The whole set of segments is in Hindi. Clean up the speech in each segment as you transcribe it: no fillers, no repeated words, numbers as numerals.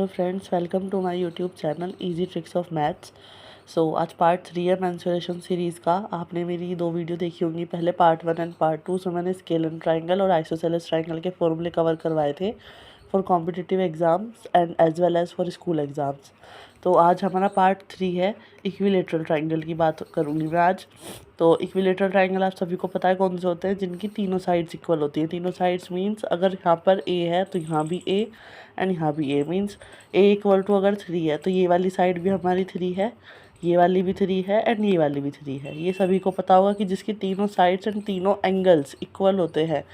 Hello friends, welcome to my YouTube channel easy tricks of maths. So आज पार्ट 3 है मेंसुरेशन सीरीज़ का। आपने मेरी 2 वीडियो देखी होंगी, पहले पार्ट 1 एंड पार्ट 2। सो मैंने स्केल एंड ट्राइंगल और आइसोसेलेस ट्राइंगल के फॉर्मूले कवर करवाए थे for competitive exams and as well as for school exams. तो आज हमारा पार्ट 3 है, इक्विलेटरल ट्राइंगल की बात करूँगी मैं आज। तो इक्विलेटरल ट्राइंगल आप सभी को पता है कौन से होते हैं, जिनकी तीनों साइड्स इक्वल होती हैं। तीनों साइड्स मीन्स अगर यहाँ पर ए है तो यहाँ भी ए एंड यहाँ भी ए, मीन्स ए इक्वल टू अगर 3 है तो ये वाली साइड भी हमारी 3 है, ये वाली भी 3 है एंड ये वाली भी 3 है। ये सभी को पता होगा कि जिसकी तीनों साइड्स एंड तीनों एंगल्स इक्वल होते हैं,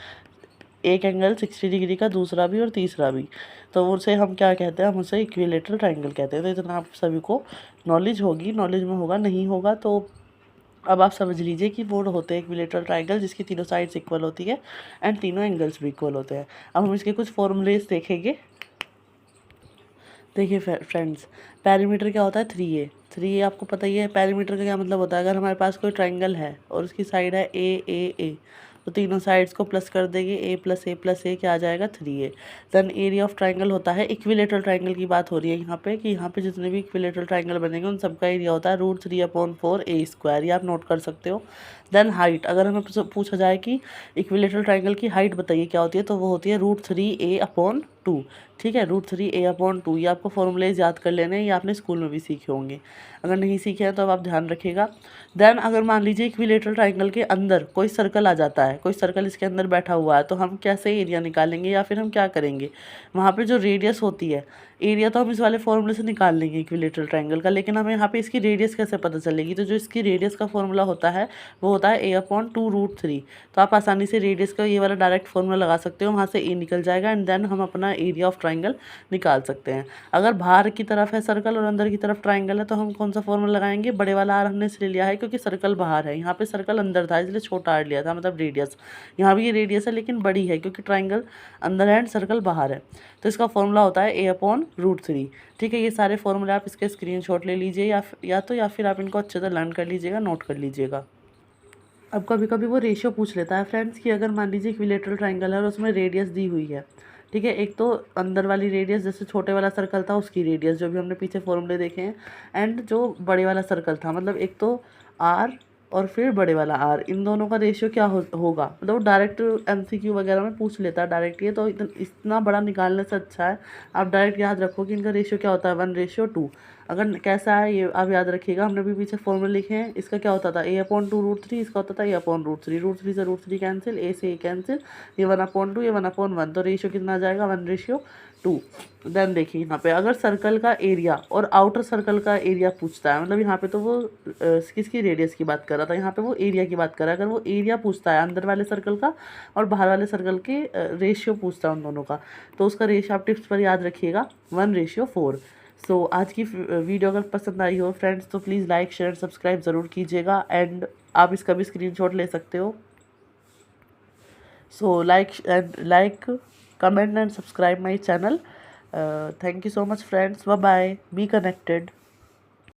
एक एंगल 60 डिग्री का, दूसरा भी और तीसरा भी, तो उसे हम क्या कहते हैं, हम उसे इक्विलेटरल ट्राइंगल कहते हैं। तो इतना आप सभी को नॉलेज होगी, नॉलेज में होगा, नहीं होगा तो अब आप समझ लीजिए कि वो होते हैं इक्विलेटरल ट्राइंगल जिसकी तीनों साइड्स इक्वल होती है एंड तीनों एंगल्स भी इक्वल होते हैं। अब हम इसके कुछ फॉर्मूलेस देखेंगे। देखिए फ्रेंड्स, पैरीमीटर क्या होता है 3a। 3a आपको पता ही है। पैरीमीटर का क्या मतलब होता है, अगर हमारे पास कोई ट्राइंगल है और उसकी साइड है ए, तो तीनों साइड्स को प्लस कर देंगे, a+a+a क्या आ जाएगा 3a। Then area of triangle होता है, इक्विलेटरल ट्राइंगल की बात हो रही है यहाँ पे, कि यहाँ पे जितने भी इक्विलेटरल ट्राइंगल बनेंगे उन सबका एरिया होता है √3/4a²। ये आप नोट कर सकते हो। देन हाइट, अगर हमें पूछा जाए कि इक्विलेटरल ट्राइंगल की हाइट बताइए क्या होती है, तो वो होती है √3a/2। ठीक है, √3a/2। ये आपको फॉर्मूलेज याद कर लेने हैं, ये आपने स्कूल में भी सीखे होंगे। अगर नहीं सीखे हैं तो अब आप ध्यान रखिएगा। देन अगर मान लीजिए इक्विलेटरल ट्राइंगल के अंदर कोई सर्कल आ जाता है, कोई सर्कल इसके अंदर बैठा हुआ है, तो हम कैसे एरिया निकालेंगे या फिर हम क्या करेंगे। वहाँ पे जो रेडियस होती है, एरिया तो हम इस वाले फॉर्मूले से निकाल लेंगे इक्विलेटरल ट्राइंगल का, लेकिन हमें यहाँ पे इसकी रेडियस कैसे पता चलेगी। तो जो इसकी रेडियस का फॉर्मूला होता है वो होता है a/2√3। तो आप आसानी से रेडियस का ये वाला डायरेक्ट फॉर्मूला लगा सकते हो, वहाँ से ए निकल जाएगा एंड देन हम अपना एरिया ऑफ ट्राइंगल निकाल सकते हैं। अगर बाहर की तरफ है सर्कल और अंदर की तरफ ट्राइंगल है, तो हम कौन सा फॉर्मूला लगाएंगे, बड़े वाला आर हमने इसलिए लिया है क्योंकि सर्कल बाहर है, यहाँ पे सर्कल अंदर था इसलिए छोटा आर लिया था, मतलब रेडियस। यहाँ भी ये रेडियस है लेकिन बड़ी है क्योंकि ट्राइंगल अंदर है एंड सर्कल बाहर है। तो इसका फॉर्मूला होता है a/√3। ठीक है, ये सारे फॉर्मूले आप इसके स्क्रीनशॉट ले लीजिए या फिर आप इनको अच्छे से लर्न कर लीजिएगा, नोट कर लीजिएगा। अब कभी कभी वो रेशियो पूछ लेता है फ्रेंड्स कि अगर मान लीजिए इक्विलेटरल ट्राइंगल है और उसमें रेडियस दी हुई है। ठीक है, एक तो अंदर वाली रेडियस, जैसे छोटे वाला सर्कल था उसकी रेडियस जो भी हमने पीछे फॉर्मूले देखे हैं, एंड जो बड़े वाला सर्कल था, मतलब एक तो आर और फिर बड़े वाला आर, इन दोनों का रेशियो क्या होगा। मतलब डायरेक्ट MCQ वगैरह में पूछ लेता है डायरेक्ट ये, तो इतना बड़ा निकालने से अच्छा है आप डायरेक्ट याद रखो कि इनका रेशियो क्या होता है 1:2। अगर कैसा है ये आप याद रखिएगा, हमने भी पीछे फॉर्मूले लिखे हैं। इसका क्या होता था a/2√3, इसका होता था a/√3। √3 से √3 कैंसिल, a से a कैंसिल, ये 1/2, ये 1/1, तो रेशियो कितना आ जाएगा 1:2। देन देखिए यहाँ पे अगर सर्कल का एरिया और आउटर सर्कल का एरिया पूछता है, मतलब यहाँ पे तो वो किसकी रेडियस की बात कर रहा था, यहाँ पे वो एरिया की बात कर रहा है। अगर वो एरिया पूछता है अंदर वाले सर्कल का और बाहर वाले सर्कल के रेशियो पूछता है उन दोनों का, तो उसका रेशियो आप टिप्स पर याद रखिएगा 1:4। सो आज की वीडियो अगर पसंद आई हो फ्रेंड्स तो प्लीज़ लाइक शेयर सब्सक्राइब ज़रूर कीजिएगा एंड आप इसका भी स्क्रीनशॉट ले सकते हो। So like comment and subscribe my channel. Thank you so much friends, bye bye, be connected.